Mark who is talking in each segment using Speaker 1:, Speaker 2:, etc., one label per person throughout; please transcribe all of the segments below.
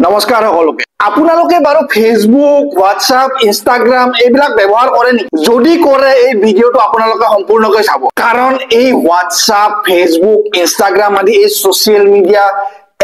Speaker 1: নমস্কাৰ সকলোকে আপোনালোকে বাৰু ফেসবুক হোৱাটছআপ ইনষ্টাগ্ৰাম এইবিলাক ব্যৱহাৰ কৰে নেকি যদি কৰে এই ভিডিওটো আপোনালোকে সম্পূৰ্ণকৈ চাব কাৰণ এই হোৱাটছআপ ফেসবুক ইনষ্টাগ্ৰাম আদি এই সোশ্যাল মিডিয়া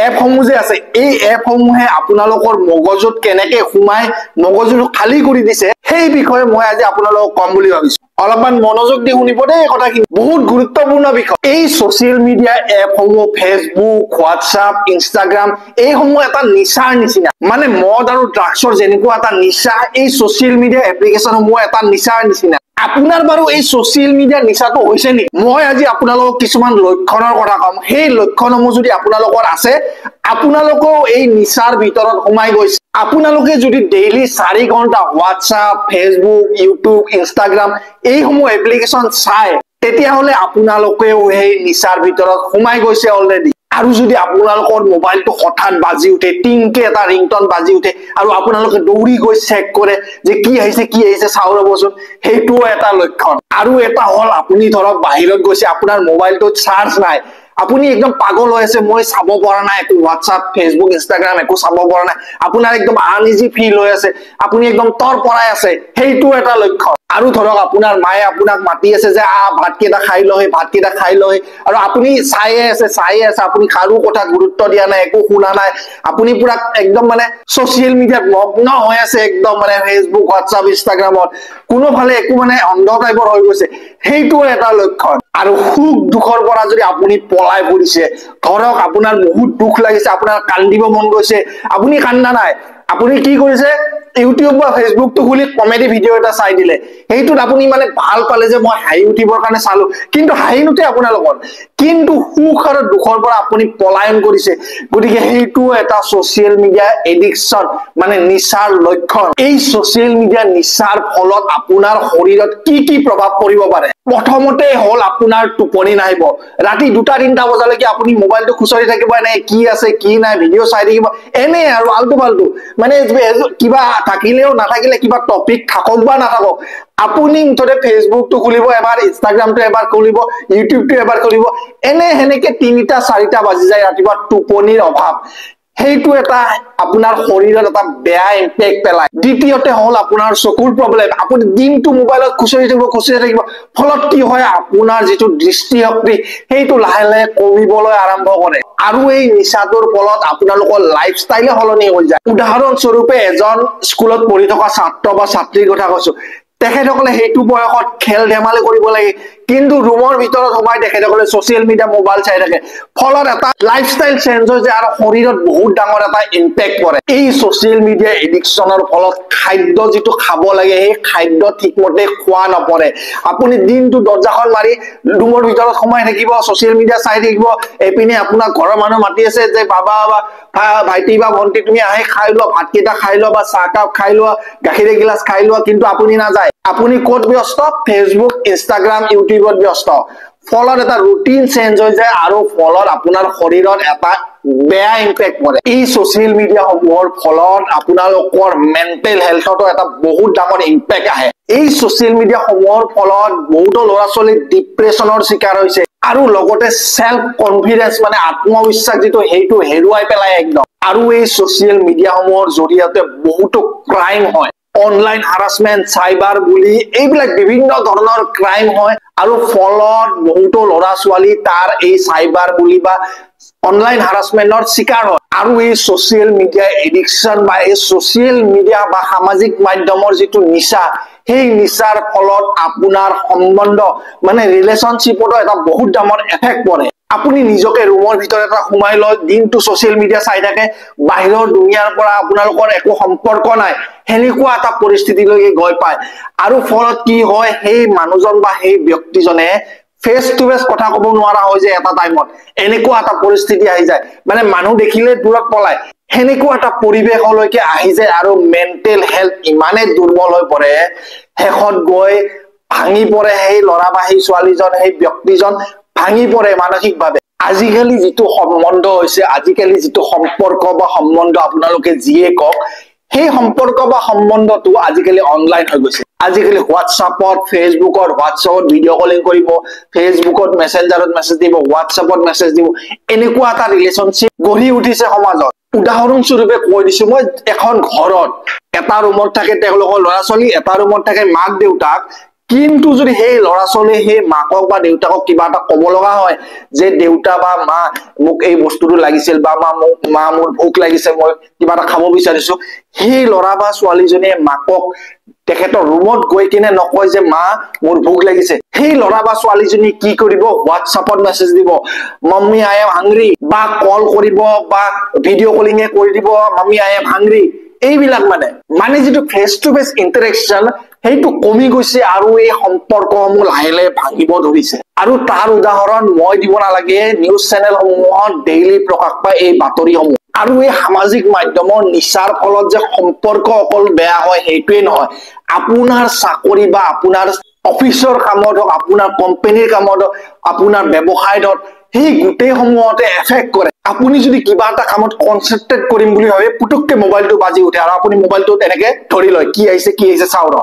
Speaker 1: এপসমূহ যে আছে এই এপসমূহে আপোনালোকৰ মগজুত কেনেকৈ সোমাই মগজুটো খালি কৰি দিছে সেই বিষয়ে মই আজি আপোনালোকক কম বুলি ভাবিছো অলপমান মনোযোগ দি শুনিব দেই এই কথাখিনি বহুত গুৰুত্বপূৰ্ণ বিষয় এই সোশ্যাল মিডিয়া এপসমূহ ফেসবুক হোৱাটছআপ ইনষ্টাগ্ৰাম এইসমূহ এটা নিচাৰ নিচিনা মানে মদ আৰু ড্ৰাগছৰ যেনেকুৱা এটা নিচা এই সোশ্যাল মিডিয়া এপ্লিকেশনসমূহ এটা নিচাৰ নিচিনা আপোনাৰ বাৰু এই সোশ্যাল মিডিয়া নিচাটো হৈছে নেকি মই আজি আপোনালোকক কিছুমান লক্ষণৰ কথা কম সেই লক্ষণসমূহ যদি আপোনালোকৰ আছে আপোনালোকও এই নিচাৰ ভিতৰত সোমাই গৈছে আপোনালোকে যদি ডেইলি 4 ঘণ্টা হোৱাটছআপ ফেসবুক ইউটিউব ইনষ্টাগ্ৰাম এইসমূহ এপ্লিকেশন চাই তেতিয়াহলে আপোনালোকেও এই নিচাৰ ভিতৰত সোমাই গৈছে অলৰেডি আৰু যদি আপোনালোকৰ মোবাইলটো হঠাৎ বাজি উঠে টিংকে এটা ৰিংটন বাজি উঠে আৰু আপোনালোকে দৌৰি গৈ চেক কৰে যে কি আহিছে চাও ৰবচোন হেইটো এটা লক্ষণ আৰু এটা হল আপুনি ধৰক বাহিৰত গৈছে আপোনাৰ মোবাইলটোত চাৰ্জ নাই আপুনি একদম পাগল হৈ আছে মই চাব পৰা নাই একো হোৱাটছআপ ফেসবুক ইনষ্টাগ্ৰাম একো চাব পৰা নাই আপোনাৰ একদম আনইজি ফিল হৈ আছে আপুনি একদম তৰ পৰাই আছে হেইটো এটা লক্ষণ আৰু ধৰক আপোনাৰ মায়ে আপোনাক মাতি আছে যে ভাতকেইটা খাই লয় আৰু আপুনি চাইয়ে আছে আপুনি কাৰো কথা গুৰুত্ব দিয়া নাই একো শুনা নাই আপুনি পুৰা একদম মানে সোশ্যাল মিডিয়াত মগ্ন হৈ আছে একদম মানে ফেসবুক হোৱাটছআপ ইনষ্টাগ্ৰামত কোনোফালে একো মানে অন্ধ টাইপৰ হৈ গৈছে হেইটো এটা লক্ষণ আৰু সুখ দুখৰ পৰা যদি আপুনি পলাই পৰিছে ধৰক আপোনাৰ বহুত দুখ লাগিছে আপোনাৰ কান্দিব মন গৈছে আপুনি কান্দা নাই আপুনি কি কৰিছে ইউটিউব বা ফেসবুক তো খুলি কমেডি ভিডিও এটা চাই দিলে হেইটোত আপুনি মানে ভাল পালে যে মই হাঁহি উঠিবৰ কাৰণে চালো কিন্তু হাঁহি নুঠে আপোনালোকৰ কিন্তু সুখ আৰু দুখৰ পৰা আপুনি পলায়ন কৰিছে গতিকে হেইটো এটা সোশ্যাল মিডিয়া এডিকশন মানে নিচাৰ লক্ষণ এই সোশ্যাল মিডিয়া নিচাৰ ফলত আপোনাৰ শৰীৰত কি প্ৰভাৱ পৰিব পাৰে প্ৰথমতে হল আপোনাৰ টোপনি নাহিব ৰাতি 2-3টা বজালৈকে আপুনি মোবাইলটো খুচৰি থাকিব এনে কি আছে কি নাই ভিডিও চাই থাকিব এনে আৰু আলতু ফালতু মানে কিবা থাকিলেও নাথাকিলে কিবা টপিক থাকক বা নাথাকক আপুনি মুঠতে ফেসবুকটো খুলিব এবাৰ ইনষ্টাগ্ৰামটো এবাৰ খুলিব ইউটিউবটো এবাৰ খুলিব এনে হেনেকে 3টা-4টা বাজি যায় ৰাতিপুৱা টোপনিৰ অভাৱ হেইটো এটা আপোনাৰ শৰীৰত এটা বেয়া ইম্পেক্ট পেলায় দ্বিতীয়তে হল আপোনাৰ চকুৰ প্ৰবলেম আপুনি দিনটো মোবাইলত খুচৰি থাকিব ফলত কি হয় আপোনাৰ যেটো দৃষ্টিশক্তি হেইটো লাহে লাহে কমিবলৈ আৰম্ভ কৰে আৰু এই নিচাটোৰ ফলত আপোনালোকৰ লাইফষ্টাইলে সলনি হৈ যায় উদাহৰণ স্বৰূপে এজন স্কুলত পঢ়ি থকা ছাত্ৰ বা ছাত্ৰীৰ কথা কৈছো তেখেতসকলে হেইটো বয়সত খেল ধেমালি কৰিব লাগে কিন্তু ৰুমৰ ভিতৰত সোমাই তেখেতসকলে সোশ্যাল মিডিয়া মোবাইল চাই থাকে ফলত এটা লাইফষ্টাইল চেঞ্জ হৈ যায় আৰু শৰীৰত বহুত ডাঙৰ এটা ইম্পেক্ট পৰে এই সোশ্যাল মিডিয়া এডিকশনৰ ফলত খাদ্য যেটো খাব লাগে এই খাদ্য ঠিকমতে খোৱা নপৰে আপুনি দিনটো দৰ্জাখন মাৰি ৰুমৰ ভিতৰত সোমাই থাকিব সোশ্যাল মিডিয়া চাই থাকিব এপিনে আপোনাৰ ঘৰৰ মানুহ মাতি আছে যে বাবা বা ভাইটি বা ভন্টি তুমি আহি খাই লোৱা ভাতকেইটা খাই লোৱা বা চাহ কাপ খাই লোৱা গাখীৰ এগিলাস খাই লোৱা কিন্তু আপুনি নাযায় আপুনি ক'ত ব্যস্ত ফেসবুক ইনষ্টাগ্ৰাম ইউটিউবত ব্যস্ত ফলত এটা ৰুটিন চেঞ্জ হৈ যায় আৰু ফলত আপোনাৰ শৰীৰত এটা বেয়া ইম্পেক্ট পৰে এই সোশ্যাল মিডিয়া সমূহৰ ফলত আপোনালোকৰ মেন্টেল হেলথতো এটা বহুত ডাঙৰ ইম্পেক্ট আহে এই সোশ্যাল মিডিয়া সমূহৰ ফলত বহুত ল'ৰা ছোৱালী ডিপ্ৰেছনৰ শিকাৰ হৈছে আৰু লগতে সেলফ কনফিডেন্স মানে আত্মবিশ্বাস যেটো হেইটো হেৰুৱাই পেলাই একদম আৰু এই সোশ্যাল মিডিয়া সমূহৰ জৰিয়তে বহুতো ক্ৰাইম হয় অনলাইন হাৰাসমেন্ট সাইবাৰ বুলি এইবিলাক বিভিন্ন ধৰণৰ ক্ৰাইম হয় আৰু ফলত বহুতো ল'ৰা ছোৱালী তাৰ এই সাইবাৰ বুলি বা অনলাইন হাৰাসমেন্টৰ শিকাৰ হয় আৰু এই সোশ্যাল মিডিয়া এডিকশন বা এই সোশ্যাল মিডিয়া বা সামাজিক মাধ্যমৰ যেটো নিচা সেই নিচাৰ ফলত আপোনাৰ সম্বন্ধ মানে ৰিলেশনশিপত এটা বহুত ডাঙৰ এফেক্ট পৰে আপুনি নিজকে ৰুমৰ ভিতৰত এটা সোমাই লৈ দিনটো সোশ্যাল মিডিয়া চাই থাকে বাহিৰৰ দুনিয়াৰ পৰা আপোনালোকৰ একো সম্পৰ্ক নাই হেনেকুৱা এটা পৰিস্থিতিলৈকে গৈ পায় আৰু ফলত কি হয় সেই মানুহজন বা সেই ব্যক্তিজনে ফেস টু ফেস কথা ক'ব নোৱাৰা হৈ যায় এটা টাইমত এনেকুৱা এটা পৰিস্থিতি আহি যায় মানে মানুহ দেখিলে দূৰত পলায় হেনেকুৱা এটা পৰিবেশলৈকে আহি যায় আৰু মেন্টেল হেলথ ইমানে দুৰ্বল হৈ পৰে হেখত গৈ ভাঙি পৰে সেই ল'ৰা বা সেই ছোৱালীজন সেই ব্যক্তিজন ভাঙি পৰে মানসিকভাৱে আজিকালি যেটো সম্বন্ধ হৈছে আজিকালি যেটো সম্পৰ্ক বা সম্বন্ধ আপোনালোকে যিয়ে কক সেই সম্পৰ্ক বা সম্বন্ধটো আজিকালি অনলাইন হৈ গৈছে আজিকালি হোৱাটছআপত ফেসবুকত হোৱাটছআপত ভিডিও কলিং কৰিব ফেসবুকত মেসেঞ্জাৰত মেসেজ দিব হোৱাটছআপত মেসেজ দিব এনেকুৱা এটা ৰিলেশনশিপ গঢ়ি উঠিছে সমাজত উদাহৰণস্বৰূপে কৈ দিছো মই এখন ঘৰত এটা ৰুমত থাকে তেওঁলোকৰ ল'ৰা ছোৱালী এটা ৰুমত থাকে মাক দেউতাক কিন্তু যদি সেই ল'ৰা ছোৱালীয়ে সেই মাকক বা দেউতাকক কিবা এটা ক'ব লগা হয় যে দেউতা বা মা মোক এই বস্তুটো লাগিছিল বা মা মোৰ ভোক লাগিছে মই কিবা এটা খাব বিচাৰিছো সেই ল'ৰা বা ছোৱালীজনীয়ে মাকক তেখেতৰ ৰুমত গৈ কিনে নকয় যে মা মোৰ ভোক লাগিছে সেই ল'ৰা বা ছোৱালীজনী কি কৰিব হোৱাটছআপত মেছেজ দিব মাম্মি আই এম হাংৰি বা কল কৰিব বা ভিডিঅ' কলিং কৰি দিব মাম্মি আই এম হাংৰি এইবিলাক মানে যিটো ফেচ টু ফেচ ইন্টাৰেকশ্যন সেইটো কমি গৈছে আৰু এই সম্পৰ্কসমূহ লাহে লাহে ভাঙিব ধৰিছে আৰু তাৰ উদাহৰণ মই দিব নালাগে নিউজ চেনেলসমূহত ডেইলি প্ৰকাশ পায় এই বাতৰিসমূহ আৰু এই সামাজিক মাধ্যমৰ নিচাৰ ফলত যে সম্পৰ্ক অকল বেয়া হয় সেইটোৱে নহয় আপোনাৰ চাকৰি বা আপোনাৰ অফিচৰ কামত হওক আপোনাৰ কোম্পানীৰ কামত হওক আপোনাৰ ব্যৱসায়ত হওক সেই গোটেই সমূহতে এফেক্ট কৰে আপুনি যদি কিবা এটা কামত কনচেন্ট্ৰেট কৰিম বুলি ভাবে পুতুককে মোবাইলটো বাজি উঠে আৰু আপুনি মোবাইলটো এনেকে ধৰি লয় কি আহিছে চাও ৰ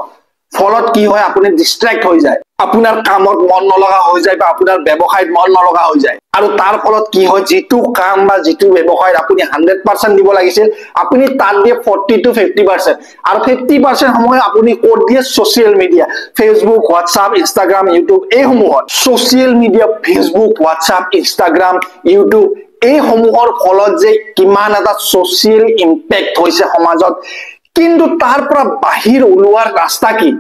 Speaker 1: ফলত কি হয় আপুনি ডিস্ট্ৰেক্ট হৈ যায় আপোনাৰ কামত মন নলগা হৈ যায় বা আপোনাৰ ব্যৱসায়ত মন নলগা হৈ যায় আৰু তাৰ ফলত কি হয় যিটো কাম বা যিটো ব্যৱসায়ত আপুনি 100% দিব লাগিছিল আপুনি তাত দিয়ে 40 to 50% আৰু 50% সময় আপুনি ক'ত দিয়ে social media Facebook WhatsApp Instagram YouTube এই সমূহত social media Facebook WhatsApp Instagram YouTube এই সমূহৰ ফলত যে কিমান এটা সোশ্যাল ইম্পেক্ট হৈছে সমাজত কিন্তু তাৰ পৰা বাহিৰ ওলোৱাৰ ৰাস্তা কি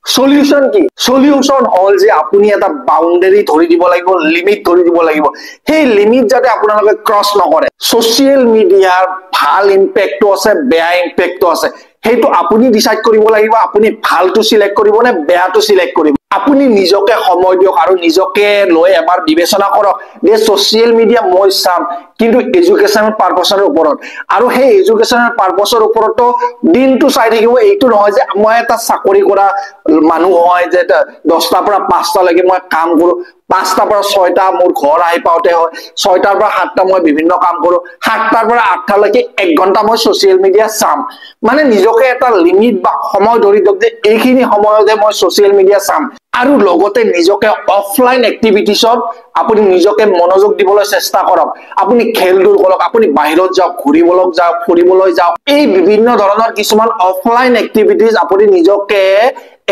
Speaker 1: সলিউশন কি সলিউশন হল যে আপুনি এটা বাউন্ডাৰী ধৰি দিব লাগিব লিমিট ধৰি দিব লাগিব সেই লিমিট যাতে আপোনালোকে ক্ৰস নকৰে সোশ্যাল মিডিয়াৰ ভাল ইম্পেক্টটো আছে বেয়া ইম্পেক্টটো আছে সেইটো আপুনি ডিসাইড কৰিব লাগিব আপুনি ভালটো সিলেক্ট কৰিব নে বেয়াটো সিলেক্ট কৰিব আপুনি নিজকে সময় দিয়ক আৰু নিজকে লৈ এবাৰ বিবেচনা কৰক যে সোশ্যাল মিডিয়া মই চাম কিন্তু এডুকেশনাল পাৰপাসৰ ওপৰত আৰু সেই এডুকেশনাল পাৰপাসৰ ওপৰতো দিনটো চাই থাকিব এইটো নহয় যে মই এটা চাকৰি কৰা মানুহ হয় যে 10টাৰ পৰা 5টা লৈকে মই কাম কৰো 5টাৰ পৰা 6টা মোৰ ঘৰ আহি পাওতে হয় 6টাৰ পৰা 7টা মই বিভিন্ন কাম কৰো 7টাৰ পৰা 8টা লৈকে 1 ঘণ্টা মই সোশ্যাল মিডিয়া চাম মানে নিজকে এটা লিমিট বা সময় ধৰি দিয়ক যে এইখিনি সময়তে মই সোশ্যাল মিডিয়া চাম আৰু লগতে নিজকে অফলাইন এক্টিভিটিছত আপুনি নিজকে মনোযোগ দিবলৈ চেষ্টা কৰক আপুনি খেলধূল কৰক আপুনি বাহিৰত যাওক ঘুৰিবলৈ যাওক ফুৰিবলৈ যাওক এই বিভিন্ন ধৰণৰ কিছুমান অফলাইন এক্টিভিটিজ আপুনি নিজকে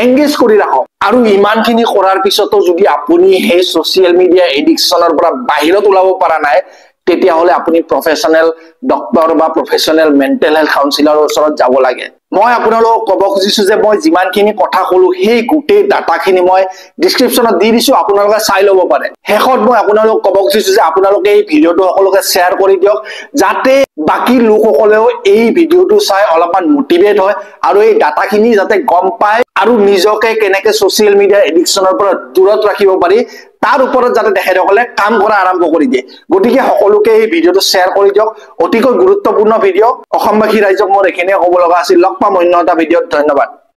Speaker 1: এংগেজ কৰি ৰাখক আৰু ইমানখিনি কৰাৰ পিছতো যদি আপুনি সেই সোশ্যাল মিডিয়া এডিকশনৰ পৰা বাহিৰত ওলাব পৰা নাই তেতিয়া হলে আপুনি প্ৰফেশনাল ডক্টৰ বা প্ৰফেশনাল মেন্টেল হেলথ কাউন্সিলৰৰ ওচৰত যাব লাগে মই আপোনালোকক ক'ব খুজিছো যে মই যিমানখিনি কথা কলো সেই গোটেই ডাটাখিনি মই ডেসক্ৰিপচনত দি দিছো আপোনালোকে চাই ল'ব পাৰে শেষত মই আপোনালোকক ক'ব খুজিছো যে আপোনালোকে এই ভিডিঅটো সকলোকে শেয়াৰ কৰি দিয়ক যাতে বাকি লোকসকলেও এই ভিডিঅটো চাই অলপমান মোটিভেট হয় আৰু এই ডাটাখিনি যাতে গম পায় আৰু নিজকে কেনেকৈ সোশ্যাল মিডিয়া এডিকশনৰ পৰা দূৰত ৰাখিব পাৰি তাৰ ওপৰত যাতে তেখেতসকলে কাম কৰা আৰম্ভ কৰি দিয়ে গতিকে সকলোকে এই ভিডিঅটো শেয়াৰ কৰি দিয়ক অতিকৈ গুৰুত্বপূৰ্ণ ভিডিঅ অসমবাসী ৰাইজক মোৰ এখিনিয়ে ক'ব লগা আছিল লগ পাম অন্য এটা ভিডিঅত ধন্যবাদ